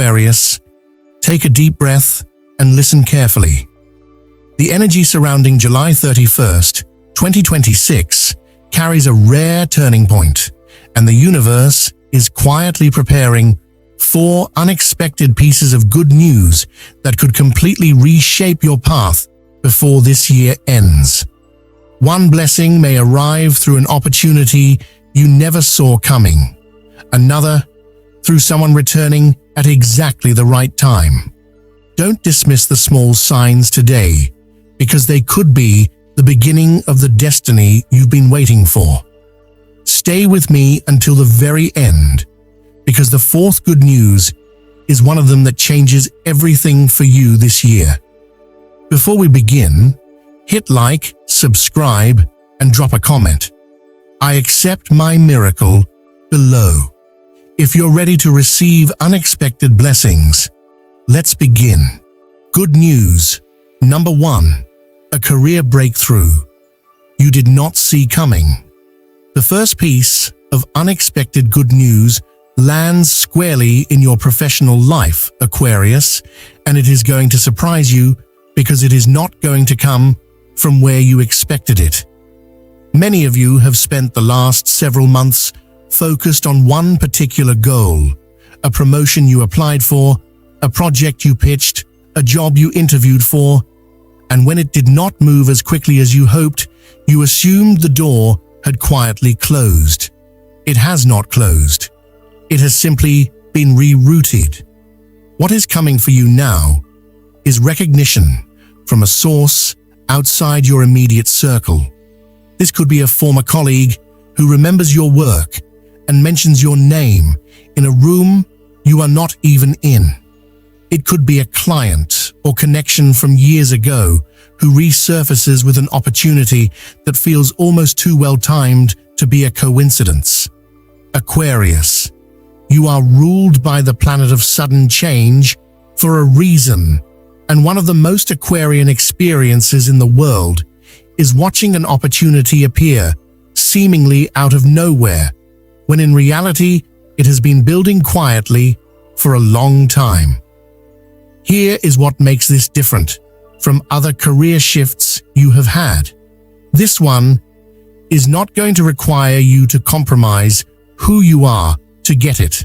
Aquarius, take a deep breath and listen carefully. The energy surrounding July 31st, 2026 carries a rare turning point, and the universe is quietly preparing 4 unexpected pieces of good news that could completely reshape your path before this year ends. One blessing may arrive through an opportunity you never saw coming. Another, through someone returning at exactly the right time. Don't dismiss the small signs today, because they could be the beginning of the destiny you've been waiting for. Stay with me until the very end, because the 4th good news is one of them that changes everything for you this year. Before we begin, hit like, subscribe, and drop a comment. I accept my miracle below. If you're ready to receive unexpected blessings, let's begin. Good news. Number 1. A career breakthrough you did not see coming. The first piece of unexpected good news lands squarely in your professional life, Aquarius, and it is going to surprise you because it is not going to come from where you expected it. Many of you have spent the last several months focused on one particular goal, a promotion you applied for, a project you pitched, a job you interviewed for, and when it did not move as quickly as you hoped, you assumed the door had quietly closed. It has not closed. It has simply been rerouted. What is coming for you now is recognition from a source outside your immediate circle. This could be a former colleague who remembers your work and mentions your name in a room you are not even in. It could be a client or connection from years ago who resurfaces with an opportunity that feels almost too well timed to be a coincidence. Aquarius, you are ruled by the planet of sudden change for a reason, and one of the most Aquarian experiences in the world is watching an opportunity appear seemingly out of nowhere, when in reality it has been building quietly for a long time. Here is what makes this different from other career shifts you have had. This one is not going to require you to compromise who you are to get it.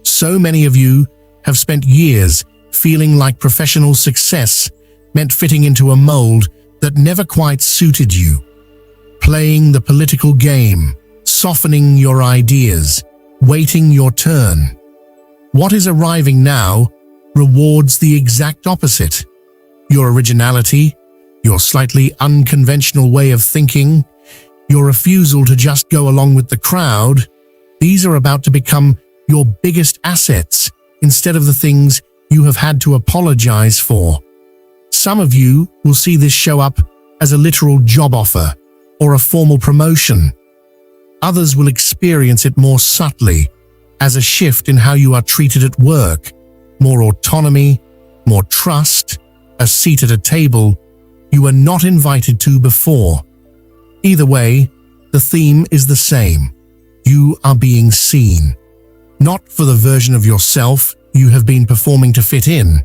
So many of you have spent years feeling like professional success meant fitting into a mold that never quite suited you. Playing the political game, softening your ideas, waiting your turn. What is arriving now rewards the exact opposite. Your originality, your slightly unconventional way of thinking, your refusal to just go along with the crowd, these are about to become your biggest assets instead of the things you have had to apologize for. Some of you will see this show up as a literal job offer or a formal promotion. Others will experience it more subtly as a shift in how you are treated at work, more autonomy, more trust, a seat at a table you were not invited to before. Either way, the theme is the same. You are being seen, not for the version of yourself you have been performing to fit in,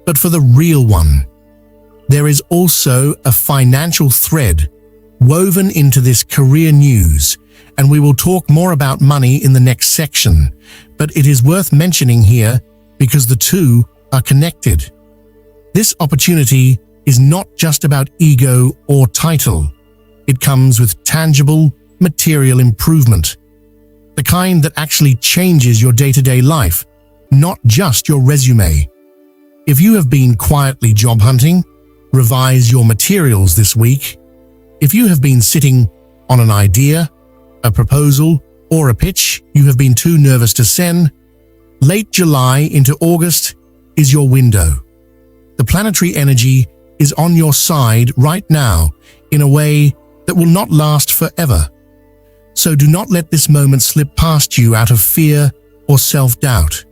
but for the real one. There is also a financial thread woven into this career news, and we will talk more about money in the next section, but it is worth mentioning here because the two are connected. This opportunity is not just about ego or title. It comes with tangible, material improvement, the kind that actually changes your day-to-day life, not just your resume. If you have been quietly job hunting, revise your materials this week. If you have been sitting on an idea, a proposal, or a pitch you have been too nervous to send, late July into August is your window. The planetary energy is on your side right now in a way that will not last forever. So do not let this moment slip past you out of fear or self-doubt.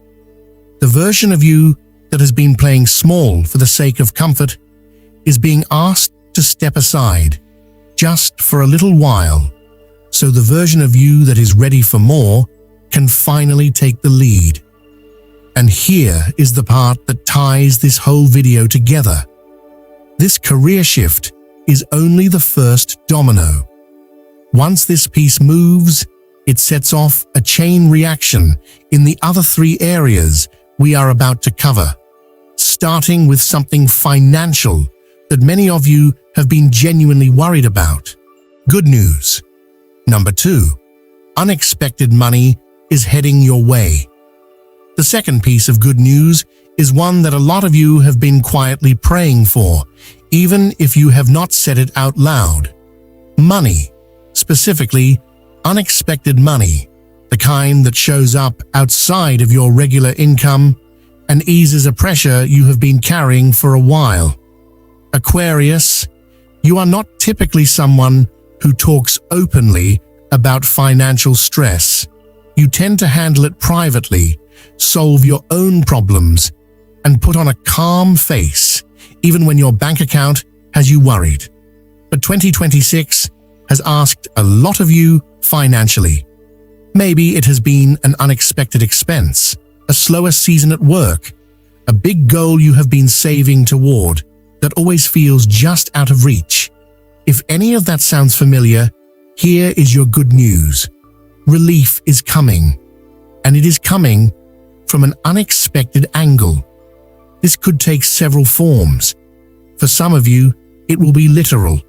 The version of you that has been playing small for the sake of comfort is being asked to step aside, just for a little while, so the version of you that is ready for more can finally take the lead. And here is the part that ties this whole video together. This career shift is only the first domino. Once this piece moves, it sets off a chain reaction in the other three areas we are about to cover, starting with something financial that many of you have been genuinely worried about. Good news. Number 2, unexpected money is heading your way. The second piece of good news is one that a lot of you have been quietly praying for, even if you have not said it out loud. Money, specifically unexpected money, the kind that shows up outside of your regular income and eases a pressure you have been carrying for a while. Aquarius, you are not typically someone who talks openly about financial stress. You tend to handle it privately, solve your own problems, and put on a calm face, even when your bank account has you worried. But 2026 has asked a lot of you financially. Maybe it has been an unexpected expense, a slower season at work, a big goal you have been saving toward that always feels just out of reach. If any of that sounds familiar, here is your good news. Relief is coming, and it is coming from an unexpected angle. This could take several forms. For some of you, it will be literal: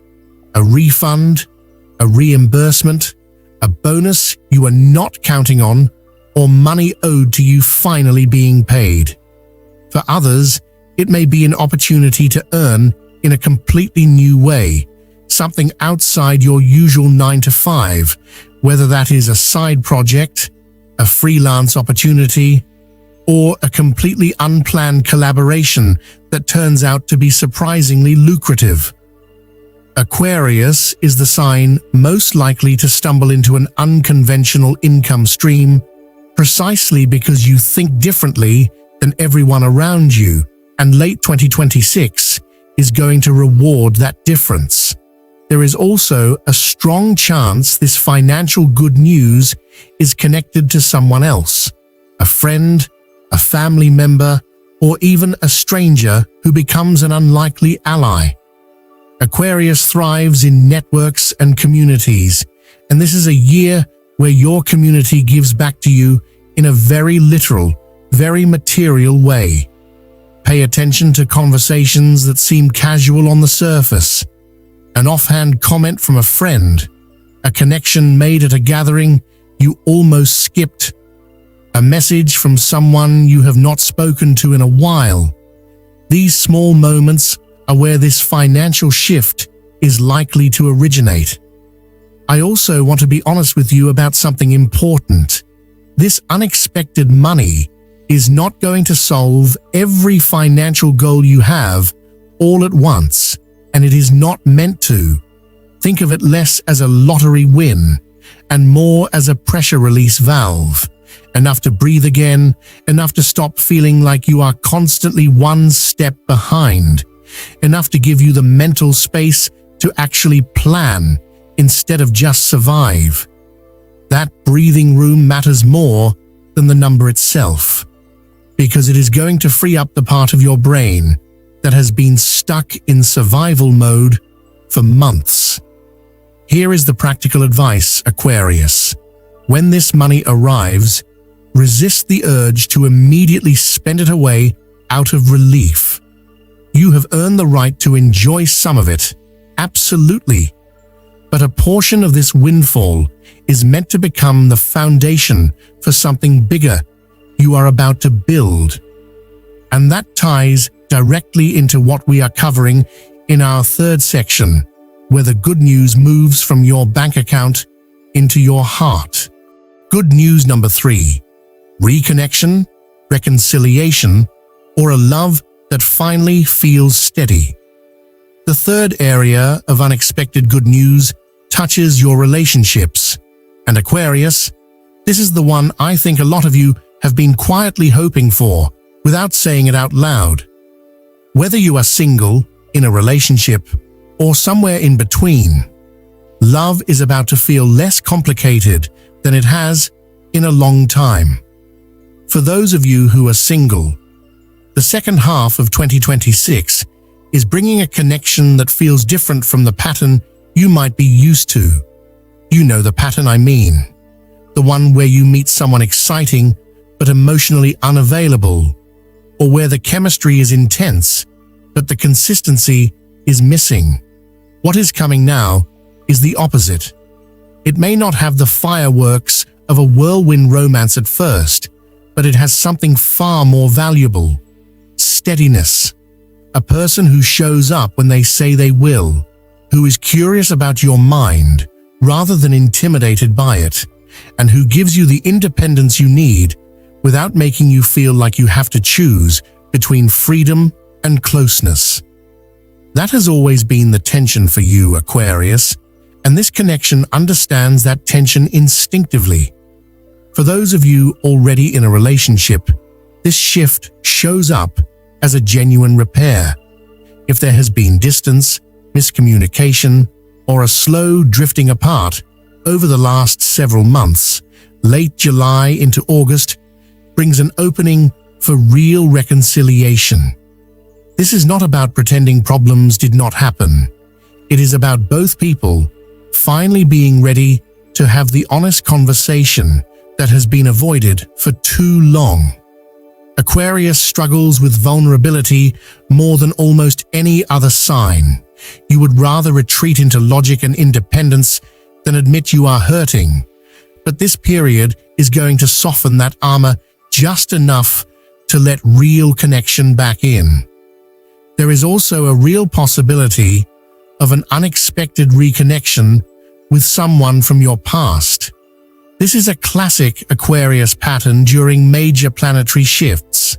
a refund, a reimbursement, a bonus you are not counting on, or money owed to you finally being paid. For others, it may be an opportunity to earn in a completely new way, something outside your usual 9 to 5, whether that is a side project, a freelance opportunity, or a completely unplanned collaboration that turns out to be surprisingly lucrative. Aquarius is the sign most likely to stumble into an unconventional income stream precisely because you think differently than everyone around you, and late 2026 is going to reward that difference. There is also a strong chance this financial good news is connected to someone else, a friend, a family member, or even a stranger who becomes an unlikely ally. Aquarius thrives in networks and communities, and this is a year where your community gives back to you in a very literal, very material way. Pay attention to conversations that seem casual on the surface. An offhand comment from a friend, a connection made at a gathering you almost skipped, a message from someone you have not spoken to in a while. These small moments are where this financial shift is likely to originate. I also want to be honest with you about something important. This unexpected money is not going to solve every financial goal you have all at once, and it is not meant to. Think of it less as a lottery win and more as a pressure release valve. Enough to breathe again, enough to stop feeling like you are constantly one step behind, enough to give you the mental space to actually plan instead of just survive. That breathing room matters more than the number itself, because it is going to free up the part of your brain that has been stuck in survival mode for months. Here is the practical advice, Aquarius. When this money arrives, resist the urge to immediately spend it away out of relief. You have earned the right to enjoy some of it, absolutely. But a portion of this windfall is meant to become the foundation for something bigger you are about to build. And that ties directly into what we are covering in our third section, where the good news moves from your bank account into your heart. Good news number 3, reconnection, reconciliation, or a love that finally feels steady. The third area of unexpected good news touches your relationships. And Aquarius, this is the one I think a lot of you have been quietly hoping for without saying it out loud. Whether you are single, in a relationship, or somewhere in between, love is about to feel less complicated than it has in a long time. For those of you who are single, the second half of 2026 is bringing a connection that feels different from the pattern you might be used to. You know the pattern I mean. The one where you meet someone exciting but emotionally unavailable, or where the chemistry is intense but the consistency is missing. What is coming now is the opposite. It may not have the fireworks of a whirlwind romance at first, but it has something far more valuable: steadiness. A person who shows up when they say they will, who is curious about your mind rather than intimidated by it, and who gives you the independence you need without making you feel like you have to choose between freedom and closeness. That has always been the tension for you, Aquarius, and this connection understands that tension instinctively. For those of you already in a relationship, this shift shows up as a genuine repair. If there has been distance, miscommunication, or a slow drifting apart over the last several months, late July into August brings an opening for real reconciliation. This is not about pretending problems did not happen. It is about both people finally being ready to have the honest conversation that has been avoided for too long. Aquarius struggles with vulnerability more than almost any other sign. You would rather retreat into logic and independence than admit you are hurting. But this period is going to soften that armor just enough to let real connection back in. There is also a real possibility of an unexpected reconnection with someone from your past. This is a classic Aquarius pattern during major planetary shifts.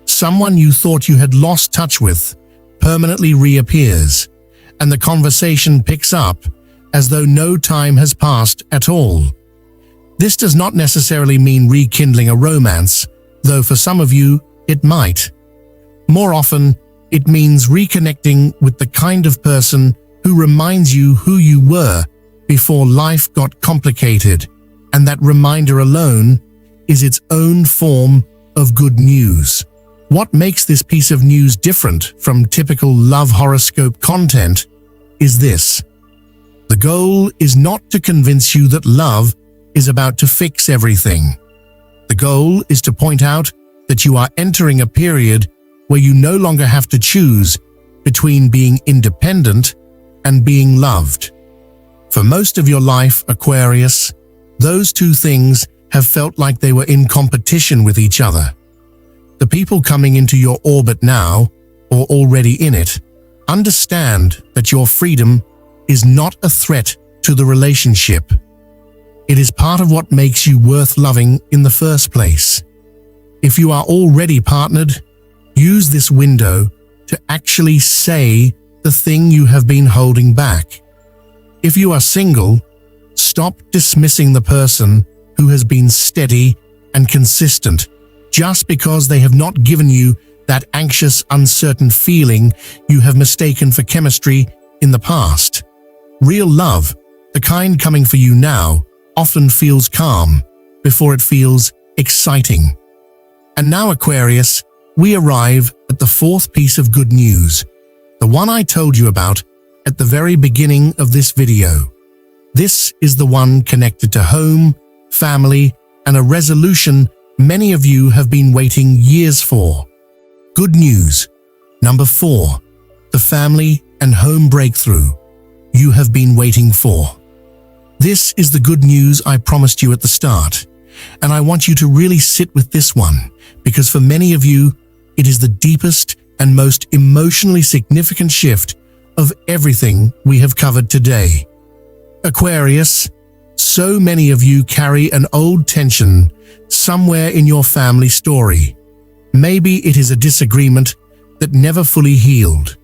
Someone you thought you had lost touch with permanently reappears, and the conversation picks up as though no time has passed at all. This does not necessarily mean rekindling a romance, though for some of you it might. More often, it means reconnecting with the kind of person who reminds you who you were before life got complicated, and that reminder alone is its own form of good news. What makes this piece of news different from typical love horoscope content is this: the goal is not to convince you that love is about to fix everything. The goal is to point out that you are entering a period where you no longer have to choose between being independent and being loved. For most of your life, Aquarius, those two things have felt like they were in competition with each other. The people coming into your orbit now, or already in it, understand that your freedom is not a threat to the relationship. It is part of what makes you worth loving in the first place. If you are already partnered, use this window to actually say the thing you have been holding back. If you are single, stop dismissing the person who has been steady and consistent just because they have not given you that anxious, uncertain feeling you have mistaken for chemistry in the past. Real love, the kind coming for you now, often feels calm before it feels exciting. And now, Aquarius, we arrive at the fourth piece of good news, the one I told you about at the very beginning of this video. This is the one connected to home, family, and a resolution many of you have been waiting years for. Good news. Number 4, the family and home breakthrough you have been waiting for. This is the good news I promised you at the start, and I want you to really sit with this one, because for many of you, it is the deepest and most emotionally significant shift of everything we have covered today. Aquarius, so many of you carry an old tension somewhere in your family story. Maybe it is a disagreement that never fully healed,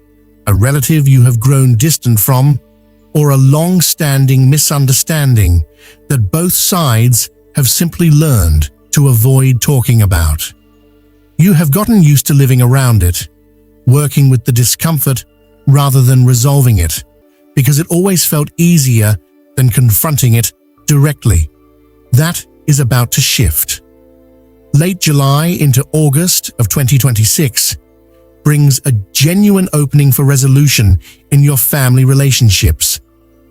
a relative you have grown distant from, or a long-standing misunderstanding that both sides have simply learned to avoid talking about. You have gotten used to living around it, working with the discomfort rather than resolving it, because it always felt easier than confronting it directly. That is about to shift. Late July into August of 2026 brings a genuine opening for resolution in your family relationships.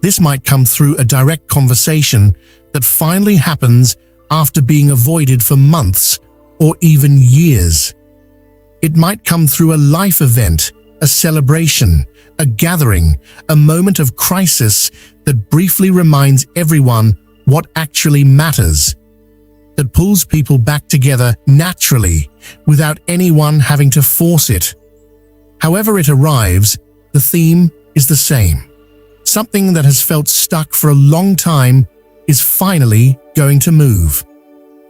This might come through a direct conversation that finally happens after being avoided for months or even years. It might come through a life event, a celebration, a gathering, a moment of crisis that briefly reminds everyone what actually matters, that pulls people back together naturally without anyone having to force it. However it arrives, the theme is the same. Something that has felt stuck for a long time is finally going to move.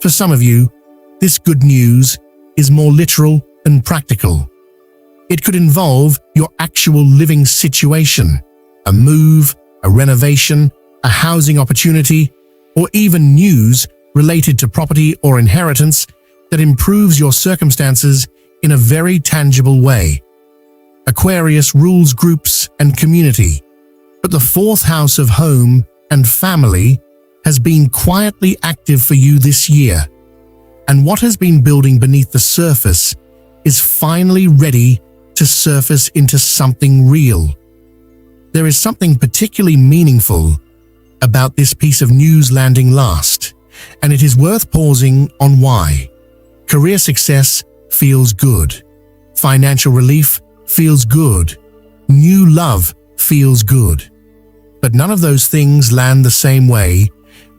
For some of you, this good news is more literal and practical. It could involve your actual living situation, a move, a renovation, a housing opportunity, or even news related to property or inheritance that improves your circumstances in a very tangible way. Aquarius rules groups and community, but the fourth house of home and family has been quietly active for you this year, and what has been building beneath the surface is finally ready to surface into something real. There is something particularly meaningful about this piece of news landing last, and it is worth pausing on why. Career success feels good. Financial relief feels good. New love feels good. But none of those things land the same way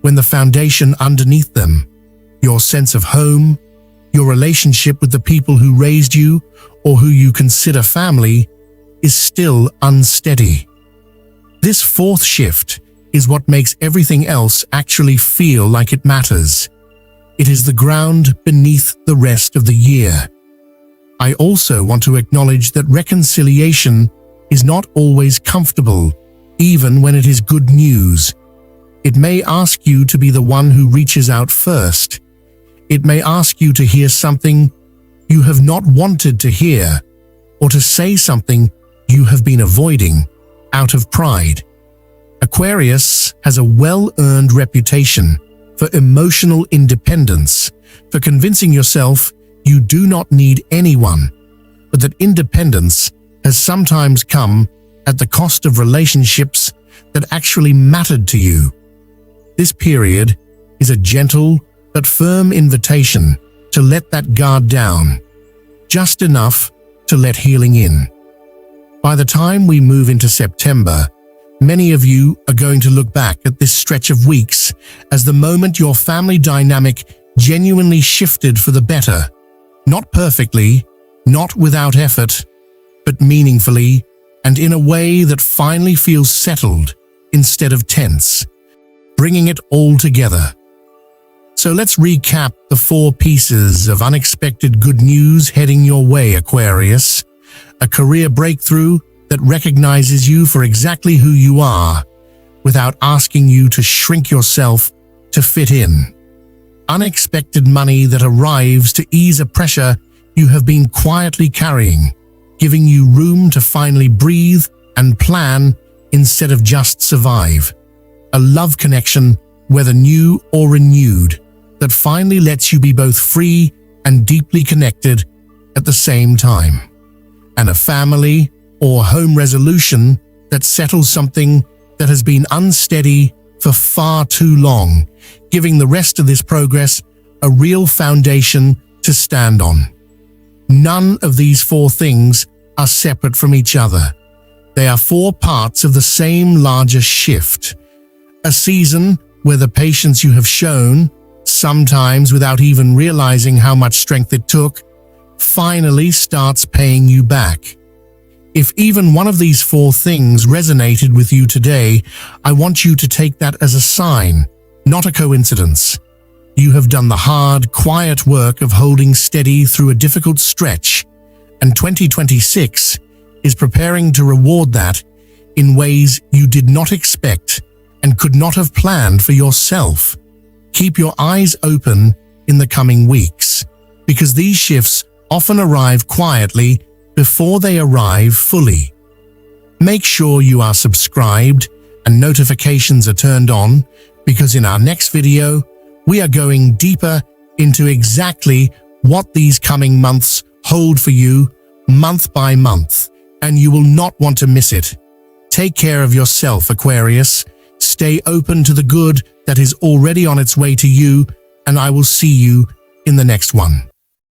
when the foundation underneath them, your sense of home, your relationship with the people who raised you or who you consider family, is still unsteady. This fourth shift is what makes everything else actually feel like it matters. It is the ground beneath the rest of the year. I also want to acknowledge that reconciliation is not always comfortable, even when it is good news. It may ask you to be the one who reaches out first. It may ask you to hear something you have not wanted to hear, or to say something you have been avoiding out of pride. Aquarius has a well-earned reputation for emotional independence, for convincing yourself you do not need anyone, but that independence has sometimes come at the cost of relationships that actually mattered to you. This period is a gentle but firm invitation to let that guard down, just enough to let healing in. By the time we move into September, many of you are going to look back at this stretch of weeks as the moment your family dynamic genuinely shifted for the better. Not perfectly, not without effort, but meaningfully and in a way that finally feels settled instead of tense, bringing it all together. So let's recap the 4 pieces of unexpected good news heading your way, Aquarius. A career breakthrough that recognizes you for exactly who you are, without asking you to shrink yourself to fit in. Unexpected money that arrives to ease a pressure you have been quietly carrying, giving you room to finally breathe and plan instead of just survive. A love connection, whether new or renewed, that finally lets you be both free and deeply connected at the same time. And a family or home resolution that settles something that has been unsteady for far too long, giving the rest of this progress a real foundation to stand on. None of these 4 things are separate from each other. They are 4 parts of the same larger shift. A season where the patience you have shown, sometimes without even realizing how much strength it took, finally starts paying you back. If even one of these 4 things resonated with you today, I want you to take that as a sign, not a coincidence. You have done the hard, quiet work of holding steady through a difficult stretch, and 2026 is preparing to reward that in ways you did not expect and could not have planned for yourself. Keep your eyes open in the coming weeks, because these shifts often arrive quietly before they arrive fully. Make sure you are subscribed and notifications are turned on, because in our next video, we are going deeper into exactly what these coming months hold for you, month by month, and you will not want to miss it. Take care of yourself, Aquarius. Stay open to the good that is already on its way to you, and I will see you in the next one.